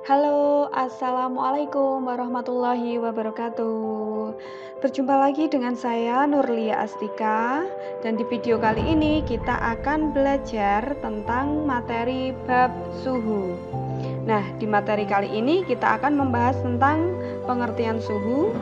Halo, assalamualaikum warahmatullahi wabarakatuh. Berjumpa lagi dengan saya Nurlia Astika, dan di video kali ini kita akan belajar tentang materi bab suhu. Nah, di materi kali ini kita akan membahas tentang pengertian suhu,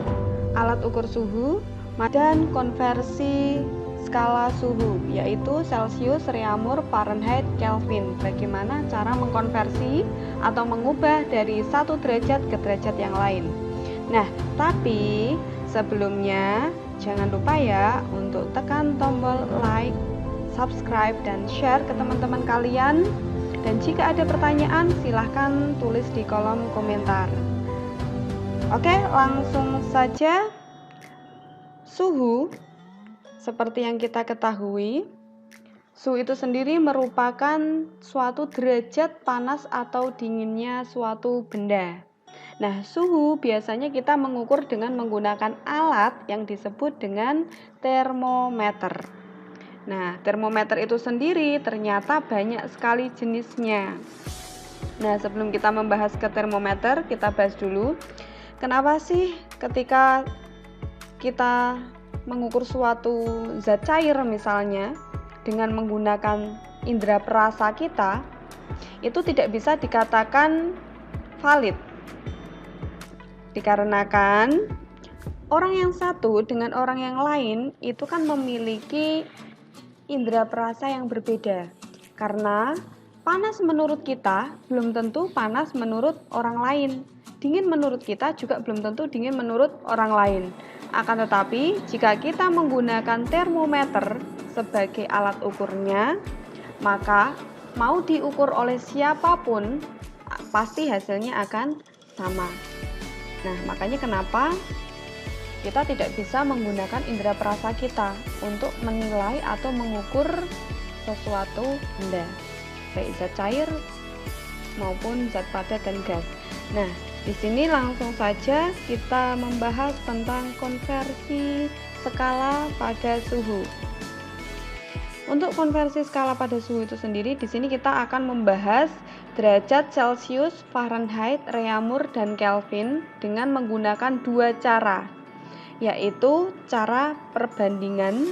alat ukur suhu, dan konversi skala suhu, yaitu Celcius, Reaumur, Fahrenheit, Kelvin. Bagaimana cara mengkonversi atau mengubah dari satu derajat ke derajat yang lain. Nah, tapi sebelumnya jangan lupa ya untuk tekan tombol like, subscribe, dan share ke teman-teman kalian. Dan jika ada pertanyaan, silahkan tulis di kolom komentar. Oke, langsung saja. Suhu, seperti yang kita ketahui, suhu itu sendiri merupakan suatu derajat panas atau dinginnya suatu benda. Nah, suhu biasanya kita mengukur dengan menggunakan alat yang disebut dengan termometer. Nah, termometer itu sendiri ternyata banyak sekali jenisnya. Nah, sebelum kita membahas ke termometer, kita bahas dulu kenapa sih ketika kita mengukur suatu zat cair misalnya dengan menggunakan indera perasa kita, itu tidak bisa dikatakan valid. Dikarenakan orang yang satu dengan orang yang lain itu kan memiliki indera perasa yang berbeda. Karena panas menurut kita belum tentu panas menurut orang lain. Dingin menurut kita juga belum tentu dingin menurut orang lain. Akan tetapi, jika kita menggunakan termometer sebagai alat ukurnya, maka mau diukur oleh siapapun, pasti hasilnya akan sama. Nah, makanya kenapa kita tidak bisa menggunakan indera perasa kita untuk menilai atau mengukur sesuatu benda, baik zat cair maupun zat padat dan gas. Nah, di sini langsung saja kita membahas tentang konversi skala pada suhu. Untuk konversi skala pada suhu itu sendiri, di sini kita akan membahas derajat Celcius, Fahrenheit, Reaumur, dan Kelvin dengan menggunakan dua cara, yaitu cara perbandingan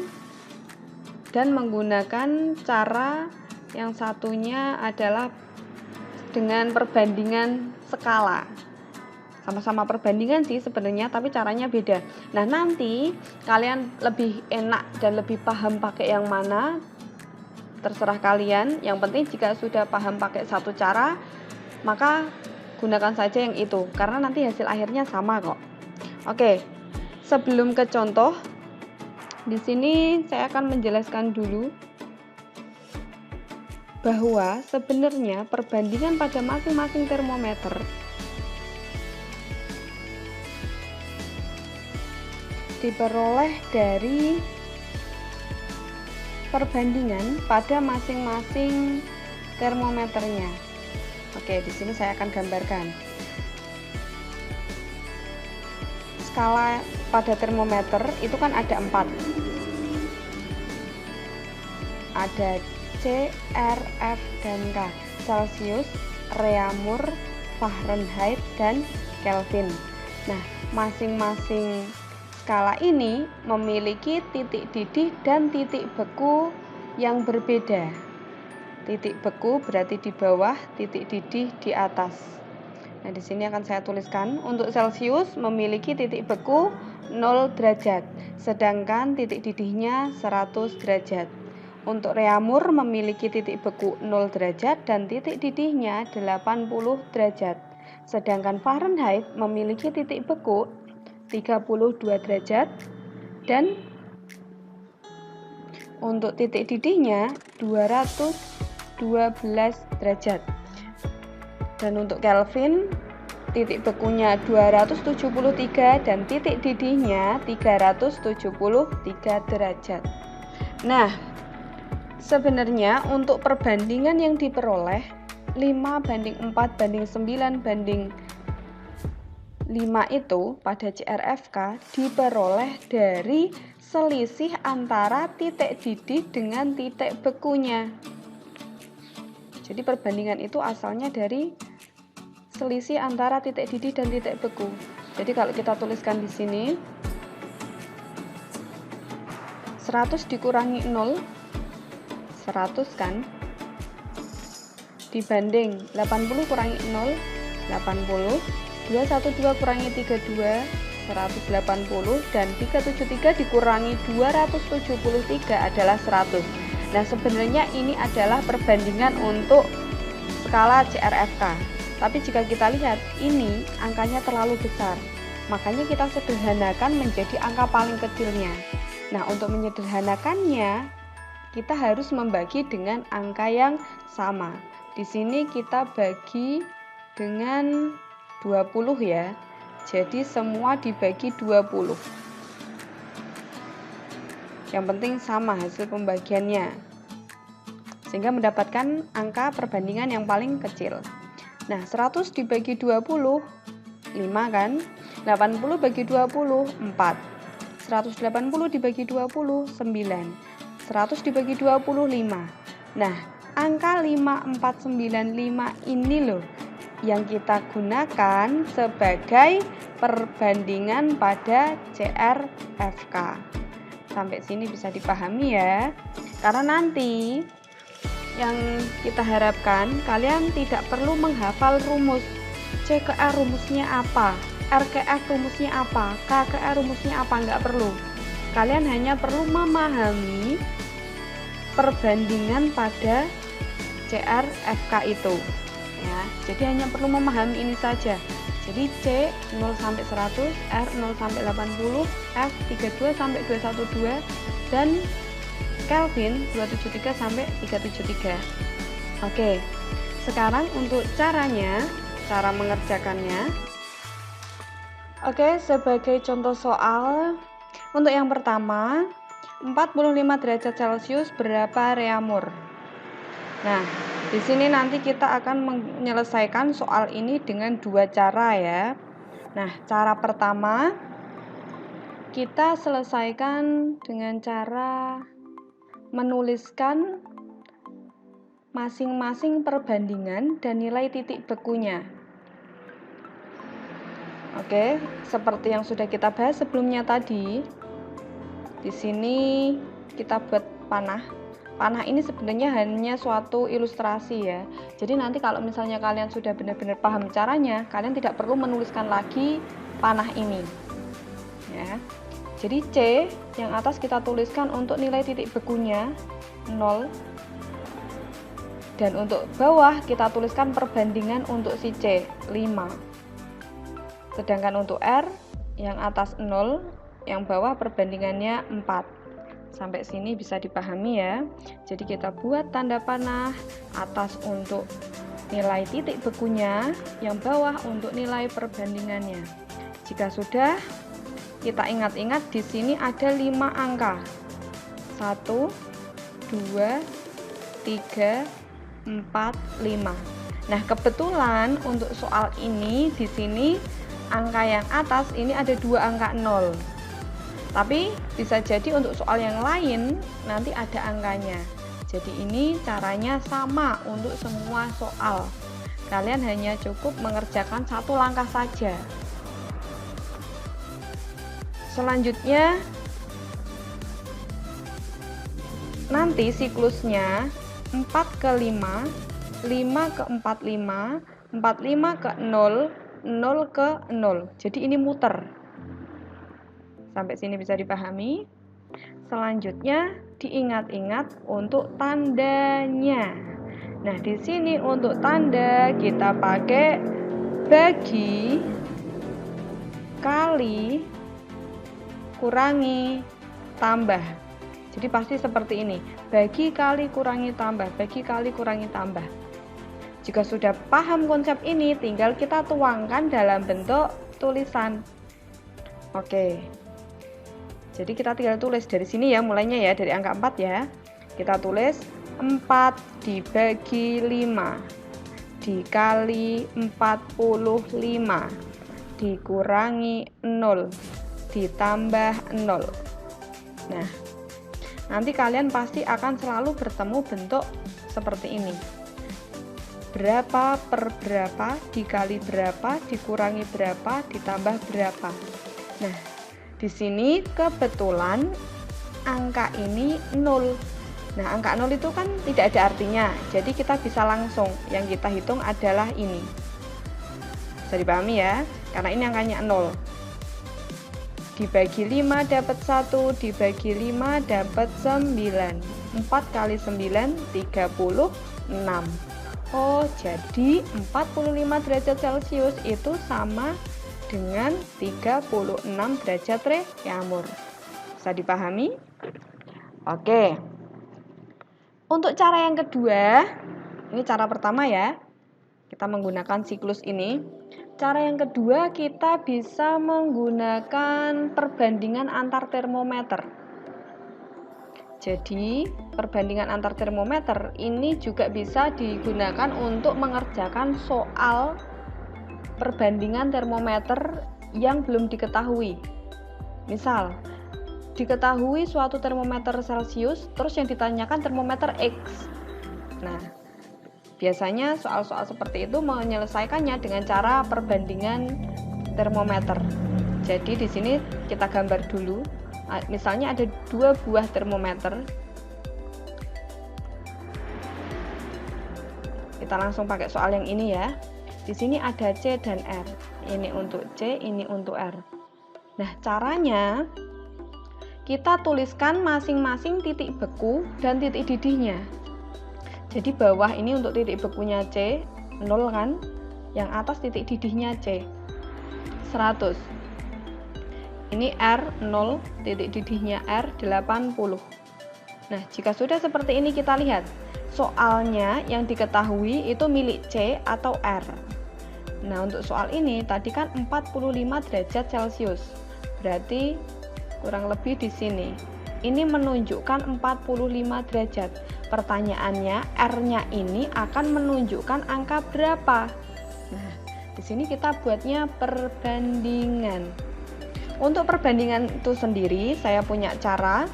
dan menggunakan cara yang satunya adalah dengan perbandingan skala. Sama-sama perbandingan sih sebenarnya, tapi caranya beda. Nah, nanti kalian lebih enak dan lebih paham pakai yang mana, terserah kalian. Yang penting jika sudah paham pakai satu cara, maka gunakan saja yang itu, karena nanti hasil akhirnya sama kok. Oke, sebelum ke contoh, di sini saya akan menjelaskan dulu bahwa sebenarnya perbandingan pada masing-masing termometer diperoleh dari perbandingan pada masing-masing termometernya. Oke, di sini saya akan gambarkan. Skala pada termometer itu kan ada 4. Ada C, R, F, dan K. Celcius, Reaumur, Fahrenheit, dan Kelvin. Nah, masing-masing skala ini memiliki titik didih dan titik beku yang berbeda. Titik beku berarti di bawah, titik didih di atas. Nah, di sini akan saya tuliskan. Untuk Celcius memiliki titik beku 0 derajat, sedangkan titik didihnya 100 derajat. Untuk Reaumur memiliki titik beku 0 derajat dan titik didihnya 80 derajat. Sedangkan Fahrenheit memiliki titik beku 32 derajat dan untuk titik didihnya 212 derajat. Dan untuk Kelvin titik bekunya 273 dan titik didihnya 373 derajat. Nah, sebenarnya untuk perbandingan yang diperoleh 5:4:9:5 itu pada CRFK diperoleh dari selisih antara titik didih dengan titik bekunya. Jadi perbandingan itu asalnya dari selisih antara titik didih dan titik beku. Jadi kalau kita tuliskan di sini 100 dikurangi 0, 100 kan, dibanding 80 kurangi 0, 80, 212 kurangi 32, 180, dan 373 dikurangi 273 adalah 100. Nah, sebenarnya ini adalah perbandingan untuk skala CRFK. Tapi jika kita lihat, ini angkanya terlalu besar. Makanya kita sederhanakan menjadi angka paling kecilnya. Nah, untuk menyederhanakannya, kita harus membagi dengan angka yang sama. Di sini kita bagi dengan 20 ya. Jadi semua dibagi 20. Yang penting sama hasil pembagiannya. Sehingga mendapatkan angka perbandingan yang paling kecil. Nah, 100 dibagi 20, 5 kan? 80 bagi 20, 4. 180 dibagi 20, 9. 100 dibagi 20, 5. Nah, angka 5495 ini loh yang kita gunakan sebagai perbandingan pada CRFK. Sampai sini bisa dipahami ya. Karena nanti yang kita harapkan kalian tidak perlu menghafal rumus. C ke R rumusnya apa, R ke F rumusnya apa, K ke R rumusnya apa, nggak perlu. Kalian hanya perlu memahami perbandingan pada CRFK itu. Ya, jadi hanya perlu memahami ini saja. Jadi C 0 sampai 100, R 0 sampai 80, F 32 sampai 212, dan Kelvin 273 sampai 373. Oke, sekarang untuk caranya, cara mengerjakannya. Oke, sebagai contoh soal, untuk yang pertama, 45 derajat Celcius berapa reaumur? Nah, di sini nanti kita akan menyelesaikan soal ini dengan dua cara ya. Nah, cara pertama kita selesaikan dengan cara menuliskan masing-masing perbandingan dan nilai titik bekunya. Oke, seperti yang sudah kita bahas sebelumnya tadi. Di sini kita buat panah. Panah ini sebenarnya hanya suatu ilustrasi ya. Jadi nanti kalau misalnya kalian sudah benar-benar paham caranya, kalian tidak perlu menuliskan lagi panah ini. Ya. Jadi C yang atas kita tuliskan untuk nilai titik bekunya 0. Dan untuk bawah kita tuliskan perbandingan untuk si C 5. Sedangkan untuk R yang atas 0, yang bawah perbandingannya 4. Sampai sini bisa dipahami ya. Jadi kita buat tanda panah, atas untuk nilai titik bekunya, yang bawah untuk nilai perbandingannya. Jika sudah, kita ingat-ingat di sini ada 5 angka. 1, 2, 3, 4, 5. Nah, kebetulan untuk soal ini di sini angka yang atas ini ada 2 angka 0. Tapi bisa jadi untuk soal yang lain nanti ada angkanya. Jadi ini caranya sama untuk semua soal. Kalian hanya cukup mengerjakan satu langkah saja. Selanjutnya nanti siklusnya 4 ke 5, 5 ke 45, 45 ke 0, 0 ke 0. Jadi ini muter. Sampai sini bisa dipahami. Selanjutnya diingat-ingat untuk tandanya. Nah, di sini untuk tanda kita pakai bagi, kali, kurangi, tambah. Jadi pasti seperti ini. Bagi, kali, kurangi, tambah. Bagi, kali, kurangi, tambah. Jika sudah paham konsep ini, tinggal kita tuangkan dalam bentuk tulisan. Oke. Jadi kita tinggal tulis dari sini ya, mulainya ya, dari angka 4 ya. Kita tulis 4 dibagi 5 dikali 45 dikurangi 0 ditambah 0. Nah, nanti kalian pasti akan selalu bertemu bentuk seperti ini. berapa per berapa dikali berapa dikurangi berapa ditambah berapa. Nah, di sini kebetulan angka ini 0. Nah, angka 0 itu kan tidak ada artinya, jadi kita bisa langsung yang kita hitung adalah ini. Bisa dipahami ya, karena ini angkanya 0. Dibagi 5 dapat 1, dibagi 5 dapat 9. 4 kali 9, 36. Oh, jadi 45 derajat Celcius itu sama dengan 36 derajat Reaumur. Bisa dipahami? Oke. Untuk cara yang kedua, ini cara pertama ya, kita menggunakan siklus ini. Cara yang kedua, kita bisa menggunakan perbandingan antar termometer. Jadi, perbandingan antar termometer ini juga bisa digunakan untuk mengerjakan soal perbandingan termometer yang belum diketahui. Misal, diketahui suatu termometer Celcius, terus yang ditanyakan termometer X. Nah, biasanya soal-soal seperti itu menyelesaikannya dengan cara perbandingan termometer. Jadi di sini kita gambar dulu. Misalnya ada 2 buah termometer. Kita langsung pakai soal yang ini ya. Di sini ada C dan R. Ini untuk C, ini untuk R. Nah, caranya kita tuliskan masing-masing titik beku dan titik didihnya. Jadi bawah ini untuk titik bekunya C, 0 kan? Yang atas titik didihnya C, 100. Ini R, 0, titik didihnya R, 80. Nah, jika sudah seperti ini kita lihat, soalnya yang diketahui itu milik C atau R. Nah, untuk soal ini tadi kan 45 derajat Celcius. Berarti kurang lebih di sini. Ini menunjukkan 45 derajat. Pertanyaannya, R-nya ini akan menunjukkan angka berapa? Nah, di sini kita buatnya perbandingan. Untuk perbandingan itu sendiri, saya punya cara.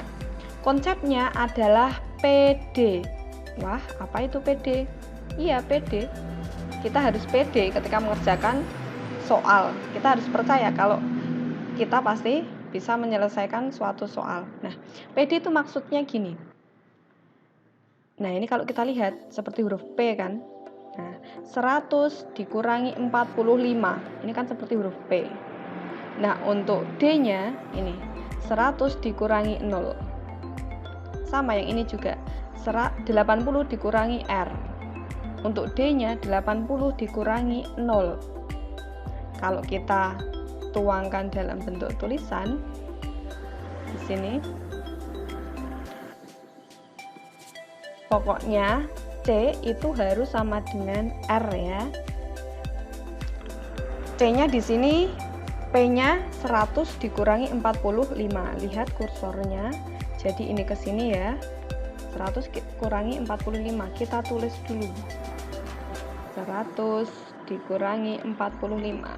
Konsepnya adalah PD. Wah, apa itu PD? Iya, PD. Kita harus PD ketika mengerjakan soal. Kita harus percaya kalau kita pasti bisa menyelesaikan suatu soal. Nah, PD itu maksudnya gini. Nah, ini kalau kita lihat seperti huruf P kan. Nah, 100 dikurangi 45. Ini kan seperti huruf P. Nah, untuk D-nya ini 100 dikurangi 0. Sama yang ini juga 80 dikurangi R. Untuk D-nya 80 dikurangi 0. Kalau kita tuangkan dalam bentuk tulisan di sini, pokoknya C itu harus sama dengan R ya. C-nya di sini P-nya 100 dikurangi 45. Lihat kursornya. Jadi ini ke sini ya. 100 kurangi 45. Kita tulis dulu. 100 dikurangi 45.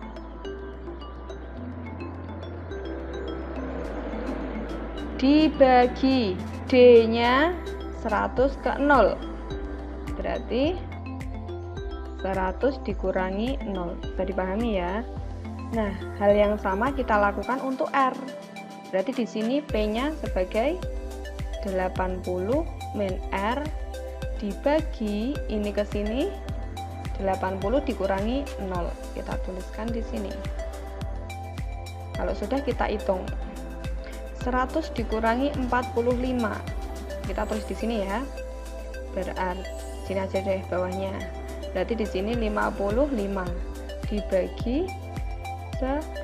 Dibagi D-nya 100 ke 0. Berarti 100 dikurangi 0. Bisa dipahami ya? Nah, hal yang sama kita lakukan untuk R. Berarti di sini P-nya sebagai 80 min R dibagi ini ke sini 80 dikurangi 0. Kita tuliskan di sini. Kalau sudah kita hitung 100 dikurangi 45. Kita tulis di sini ya. Berarti sini aja deh bawahnya. Berarti di sini 55 dibagi 100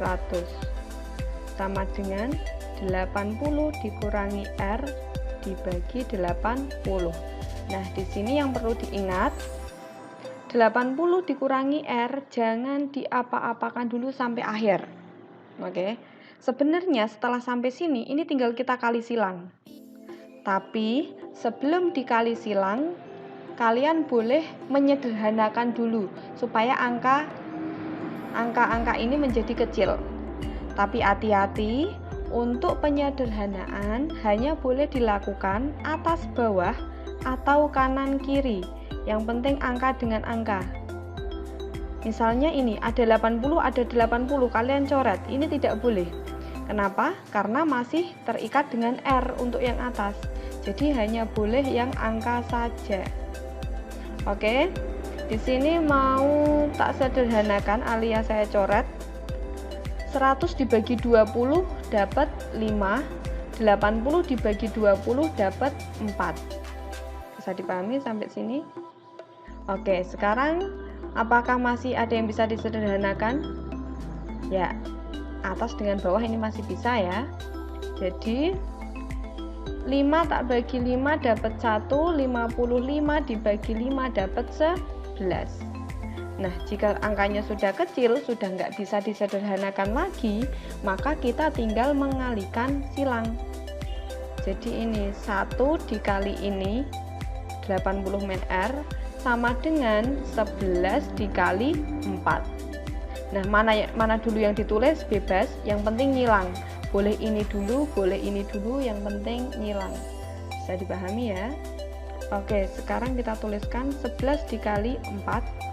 sama dengan 80 dikurangi R dibagi 80. Nah, di sini yang perlu diingat, 80 dikurangi R jangan diapa-apakan dulu sampai akhir. Oke. Sebenarnya setelah sampai sini ini tinggal kita kali silang. Tapi sebelum dikali silang, kalian boleh menyederhanakan dulu supaya angka-angka ini menjadi kecil. Tapi hati-hati, untuk penyederhanaan hanya boleh dilakukan atas bawah atau kanan kiri. Yang penting angka dengan angka. Misalnya ini ada 80, ada 80, kalian coret. Ini tidak boleh. Kenapa? Karena masih terikat dengan R untuk yang atas. Jadi hanya boleh yang angka saja. Oke. Di sini mau tak sederhanakan alias saya coret. 100 dibagi 20 dapat 5, 80 dibagi 20 dapat 4. Bisa dipahami sampai sini? Oke, sekarang apakah masih ada yang bisa disederhanakan? Ya, atas dengan bawah ini masih bisa ya. Jadi 5 tak bagi 5 dapat 1, 55 dibagi 5 dapat 11. Nah, jika angkanya sudah kecil, sudah nggak bisa disederhanakan lagi, maka kita tinggal mengalihkan silang. Jadi ini 1 dikali ini 80 min R sama dengan 11 dikali 4. Nah, mana dulu yang ditulis bebas, yang penting ngilang. Boleh ini dulu, boleh ini dulu, yang penting ngilang. Bisa dipahami ya? Oke, sekarang kita tuliskan 11 dikali 4.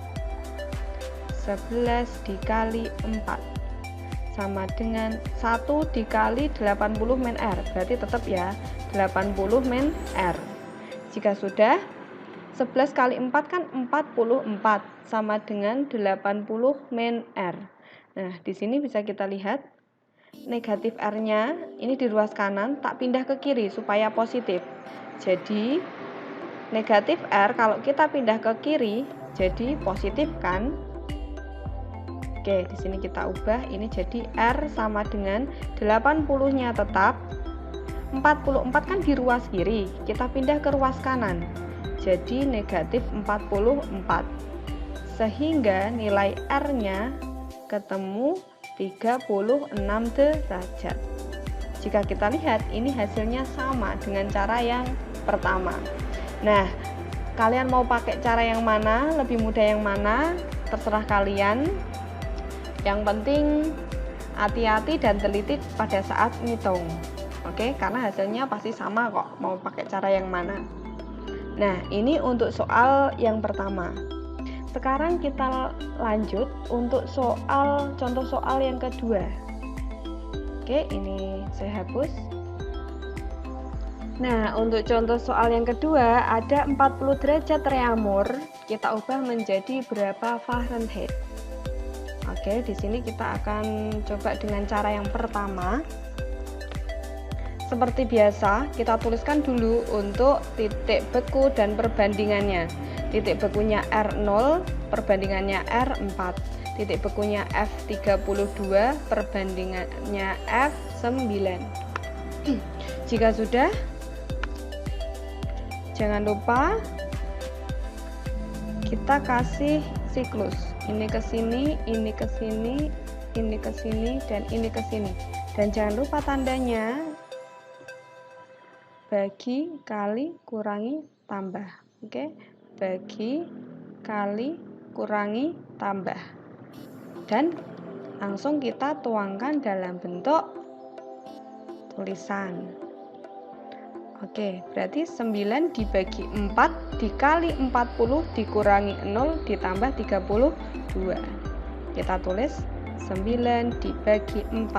11 dikali 4 sama dengan 1 dikali 80 min R. Berarti tetap ya 80 min R. Jika sudah, 11 kali 4 kan 44 sama dengan 80 min R. Nah, di sini bisa kita lihat negatif R-nya ini di ruas kanan tak pindah ke kiri supaya positif. Jadi negatif R kalau kita pindah ke kiri jadi positif kan? Oke, di sini kita ubah ini jadi R sama dengan 80-nya tetap. 44 kan di ruas kiri, kita pindah ke ruas kanan. Jadi negatif 44. Sehingga nilai R-nya ketemu 36 derajat. Jika kita lihat ini hasilnya sama dengan cara yang pertama. Nah, kalian mau pakai cara yang mana, lebih mudah yang mana, terserah kalian. Yang penting hati-hati dan teliti pada saat ngitung. Oke, karena hasilnya pasti sama kok, mau pakai cara yang mana. Nah, ini untuk soal yang pertama. Sekarang kita lanjut untuk contoh soal yang kedua. Oke, ini saya hapus. Nah, untuk contoh soal yang kedua ada 40 derajat reamur, kita ubah menjadi berapa Fahrenheit. Oke, di sini kita akan coba dengan cara yang pertama. Seperti biasa, kita tuliskan dulu untuk titik beku dan perbandingannya. Titik bekunya R0, perbandingannya R4. Titik bekunya F32, perbandingannya F9. Jika sudah, jangan lupa kita kasih siklus. Ini ke sini, ini ke sini, ini ke sini, dan ini ke sini. Dan jangan lupa tandanya bagi, kali, kurangi, tambah. Oke, bagi, kali, kurangi, tambah. Dan langsung kita tuangkan dalam bentuk tulisan. Oke, berarti 9 dibagi 4 dikali 40 dikurangi 0 ditambah 32. Kita tulis 9 dibagi 4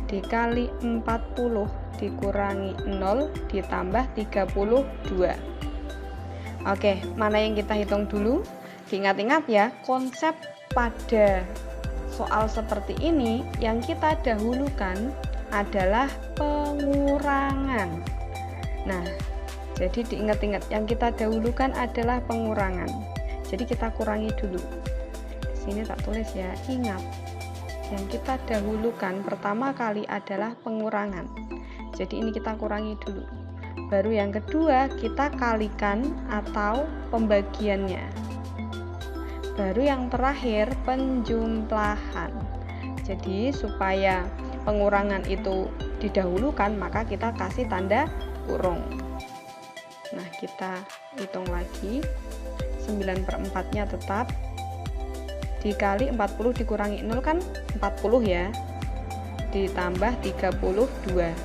dikali 40 dikurangi 0 ditambah 32. Oke, mana yang kita hitung dulu? Diingat-ingat ya, konsep pada soal seperti ini yang kita dahulukan adalah pengurangan. Nah, jadi diingat-ingat yang kita dahulukan adalah pengurangan. Jadi kita kurangi dulu. Di sini tak tulis ya, ingat. Yang kita dahulukan pertama kali adalah pengurangan. Jadi ini kita kurangi dulu. Baru yang kedua kita kalikan atau pembagiannya. Baru yang terakhir penjumlahan. Jadi supaya pengurangan itu didahulukan, maka kita kasih tanda kurung. Nah, kita hitung lagi. 9/4 nya tetap dikali 40 dikurangi 0 kan 40 ya, ditambah 32.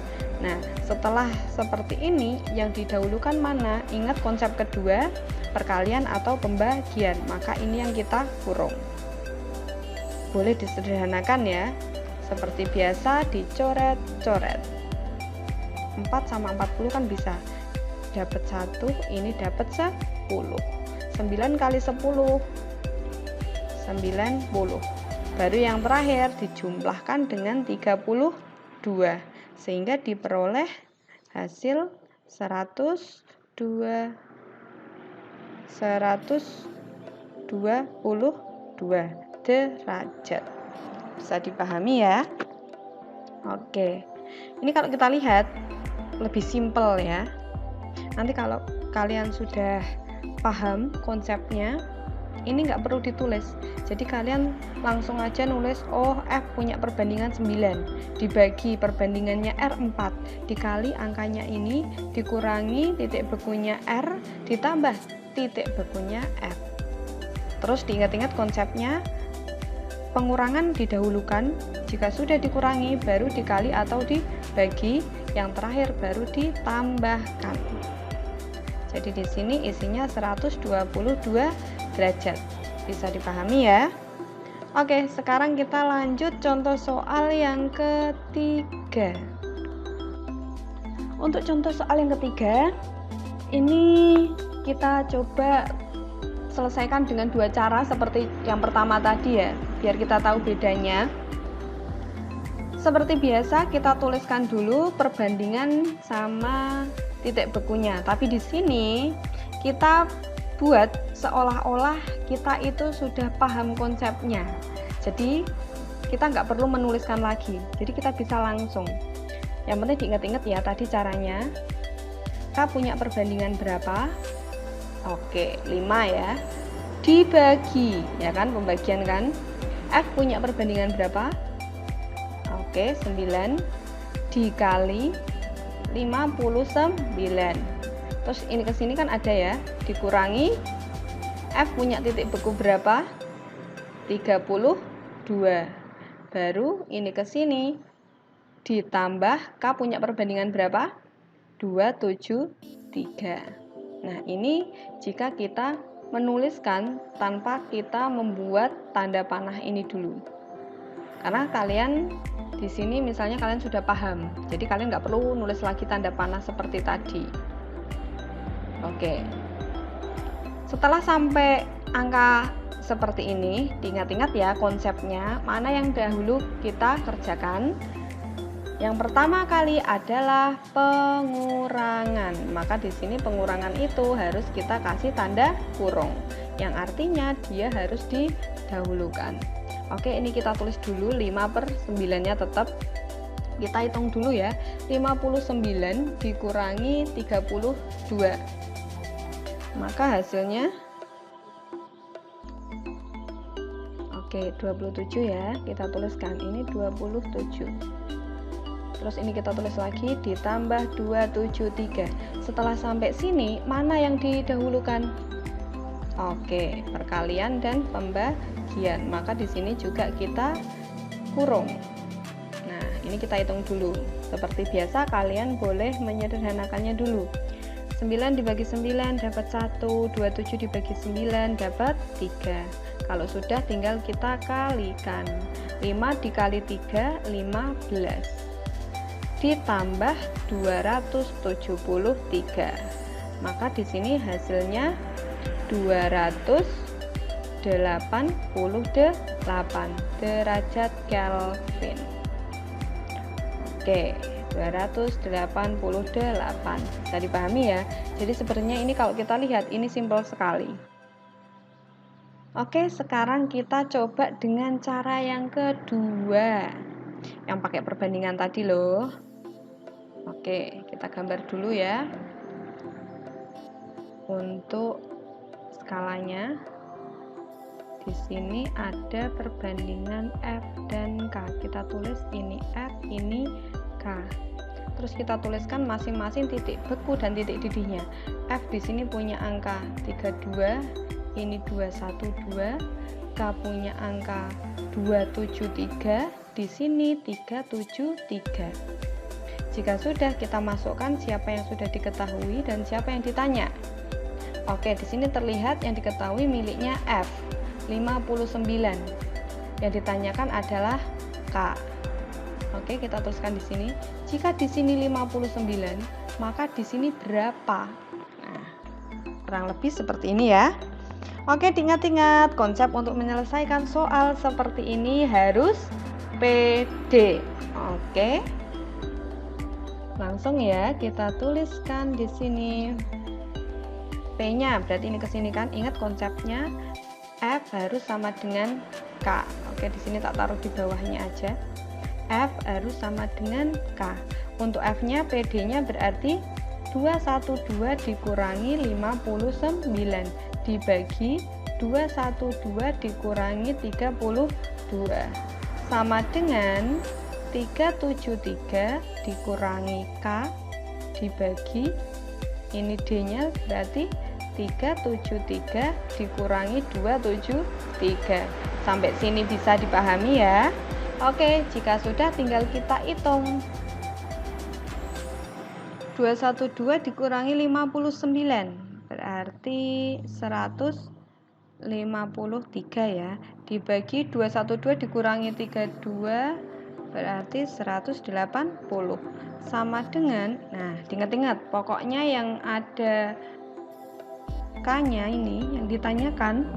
Nah, setelah seperti ini yang didahulukan mana? Ingat konsep kedua, perkalian atau pembagian, maka ini yang kita kurung. Boleh disederhanakan ya, seperti biasa dicoret-coret. 4 sama 40 kan bisa dapat 1, ini dapat 10. 9 kali 10 90. Baru yang terakhir dijumlahkan dengan 32 sehingga diperoleh hasil 122 derajat. Bisa dipahami ya? Oke. Ini kalau kita lihat lebih simpel ya. Nanti kalau kalian sudah paham konsepnya, ini nggak perlu ditulis. Jadi kalian langsung aja nulis, oh F punya perbandingan 9, dibagi perbandingannya R4, dikali angkanya ini, dikurangi titik bekunya R, ditambah titik bekunya F. Terus diingat-ingat konsepnya, pengurangan didahulukan, jika sudah dikurangi baru dikali atau dibagi, yang terakhir baru ditambahkan. Jadi di sini isinya 122 derajat. Bisa dipahami ya? Oke, sekarang kita lanjut contoh soal yang ketiga. Untuk contoh soal yang ketiga, ini kita coba selesaikan dengan dua cara seperti yang pertama tadi ya, biar kita tahu bedanya. Seperti biasa kita tuliskan dulu perbandingan sama titik bekunya, tapi di sini kita buat seolah-olah kita itu sudah paham konsepnya. Jadi kita nggak perlu menuliskan lagi, jadi kita bisa langsung. Yang penting diingat-ingat ya tadi caranya. K punya perbandingan berapa? Oke, 5 ya. Dibagi, ya kan, pembagian kan. F punya perbandingan berapa? Oke, 9 dikali 59. Terus ini ke sini kan ada ya, dikurangi F punya titik beku berapa? 32. Baru ini ke sini ditambah K punya perbandingan berapa? 273. Nah, ini jika kita menuliskan tanpa kita membuat tanda panah ini dulu. Karena kalian di sini misalnya kalian sudah paham, jadi kalian nggak perlu nulis lagi tanda panah seperti tadi. Oke. Setelah sampai angka seperti ini, diingat-ingat ya konsepnya, mana yang dahulu kita kerjakan. Yang pertama kali adalah pengurangan. Maka di sini pengurangan itu harus kita kasih tanda kurung, yang artinya dia harus didahulukan. Oke, ini kita tulis dulu 5/9-nya tetap. Kita hitung dulu ya. 59 dikurangi 32. Maka hasilnya 27 ya. Kita tuliskan ini 27. Terus ini kita tulis lagi ditambah 273. Setelah sampai sini, mana yang didahulukan? Oke, perkalian dan pembagian. Maka di sini juga kita kurung. Nah, ini kita hitung dulu. Seperti biasa, kalian boleh menyederhanakannya dulu. 9 dibagi 9 dapat 1, 27 dibagi 9 dapat 3. Kalau sudah tinggal kita kalikan. 5 dikali 3, 15. Ditambah 273. Maka di sini hasilnya 288 derajat Kelvin. Oke, 288. Bisa dipahami ya. Jadi sebenarnya ini kalau kita lihat ini simpel sekali. Oke, sekarang kita coba dengan cara yang kedua, yang pakai perbandingan tadi loh. Oke, kita gambar dulu ya. Untuk skalanya, di sini ada perbandingan F dan K. Kita tulis ini F, ini K. Terus kita tuliskan masing-masing titik beku dan titik didihnya. F di sini punya angka 32, ini 212. K punya angka 273, di sini 373. Jika sudah, kita masukkan siapa yang sudah diketahui dan siapa yang ditanya. Oke, di sini terlihat yang diketahui miliknya F 59. Yang ditanyakan adalah K. Oke, kita tuliskan di sini. Jika di sini 59, maka di sini berapa? Nah, kurang lebih seperti ini ya. Oke, diingat-ingat konsep untuk menyelesaikan soal seperti ini harus pede. Oke. Langsung ya kita tuliskan di sini P-nya, berarti ini ke sini kan. Ingat konsepnya, F harus sama dengan K. Oke, di sini tak taruh di bawahnya aja. F harus sama dengan K. Untuk F-nya, PD-nya berarti 212 dikurangi 59 dibagi 212 dikurangi 32 sama dengan 373 dikurangi K dibagi, ini D-nya berarti 373 dikurangi 273. Sampai sini bisa dipahami ya. Oke, jika sudah tinggal kita hitung. 212 dikurangi 59 berarti 153 ya. Dibagi 212 dikurangi 32 berarti 180 sama dengan, nah ingat-ingat pokoknya yang ada K-nya ini yang ditanyakan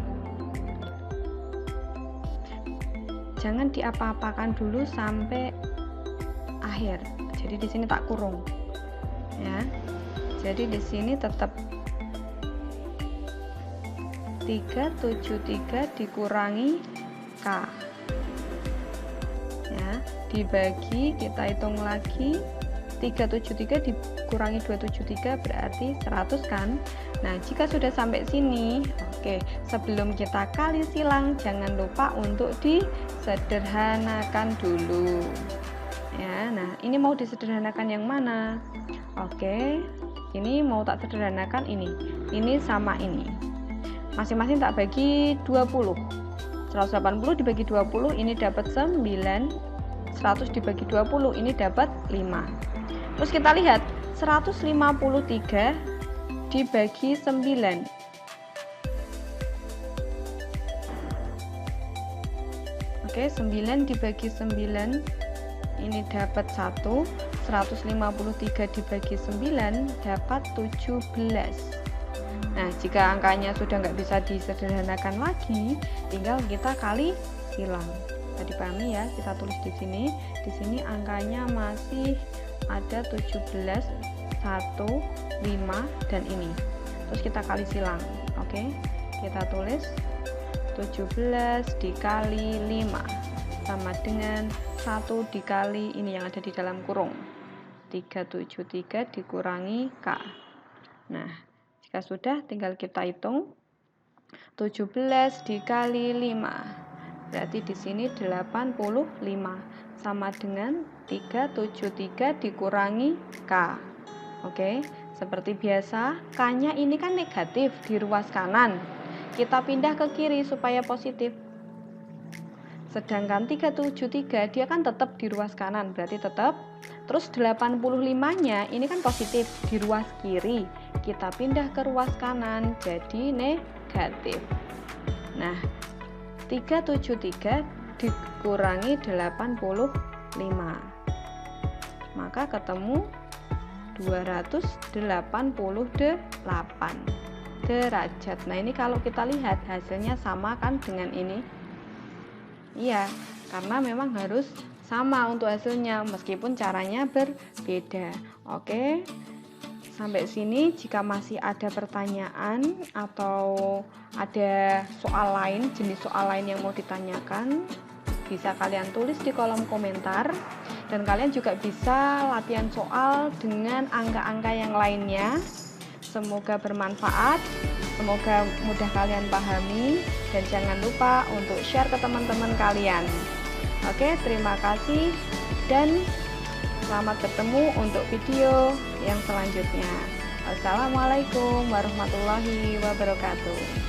jangan diapa-apakan dulu sampai akhir. Jadi di sini tak kurung ya. Jadi di sini tetap 373 dikurangi K ya, dibagi, kita hitung lagi 373 dikurangi 273 berarti 100 kan. Nah, jika sudah sampai sini, oke, sebelum kita kali silang jangan lupa untuk disederhanakan dulu ya. Nah, ini mau disederhanakan yang mana? Oke, ini mau tak sederhanakan ini sama ini, masing-masing tak bagi 20. 180 dibagi 20 ini dapat 9, 100 dibagi 20 ini dapat 5. Terus kita lihat 153 dibagi 9. Oke, 9 dibagi 9 ini dapat 1. 153 dibagi 9 dapat 17. Nah, jika angkanya sudah nggak bisa disederhanakan lagi, tinggal kita kali silang. Tadi pahami ya, kita tulis di sini. Di sini angkanya masih ada 17, 1, 5 dan ini. Terus kita kali silang. Oke. Kita tulis 17 dikali 5 sama dengan 1 dikali ini yang ada di dalam kurung. 373 dikurangi K. Nah, jika sudah tinggal kita hitung 17 dikali 5 berarti di sini 85 sama dengan 373 dikurangi K. Oke, seperti biasa K-nya ini kan negatif di ruas kanan, kita pindah ke kiri supaya positif. Sedangkan 373 dia kan tetap di ruas kanan, berarti tetap. Terus 85-nya ini kan positif di ruas kiri, kita pindah ke ruas kanan jadi negatif. Nah, 373 dikurangi 85 maka ketemu 288 derajat. Nah, ini kalau kita lihat hasilnya sama kan dengan ini. Iya, karena memang harus sama untuk hasilnya meskipun caranya berbeda. Oke, sampai sini. Jika masih ada pertanyaan atau ada soal lain, jenis soal lain yang mau ditanyakan, bisa kalian tulis di kolom komentar. Dan kalian juga bisa latihan soal dengan angka-angka yang lainnya. Semoga bermanfaat, semoga mudah kalian pahami, dan jangan lupa untuk share ke teman-teman kalian. Oke, terima kasih dan selamat bertemu untuk video yang selanjutnya. Wassalamualaikum warahmatullahi wabarakatuh.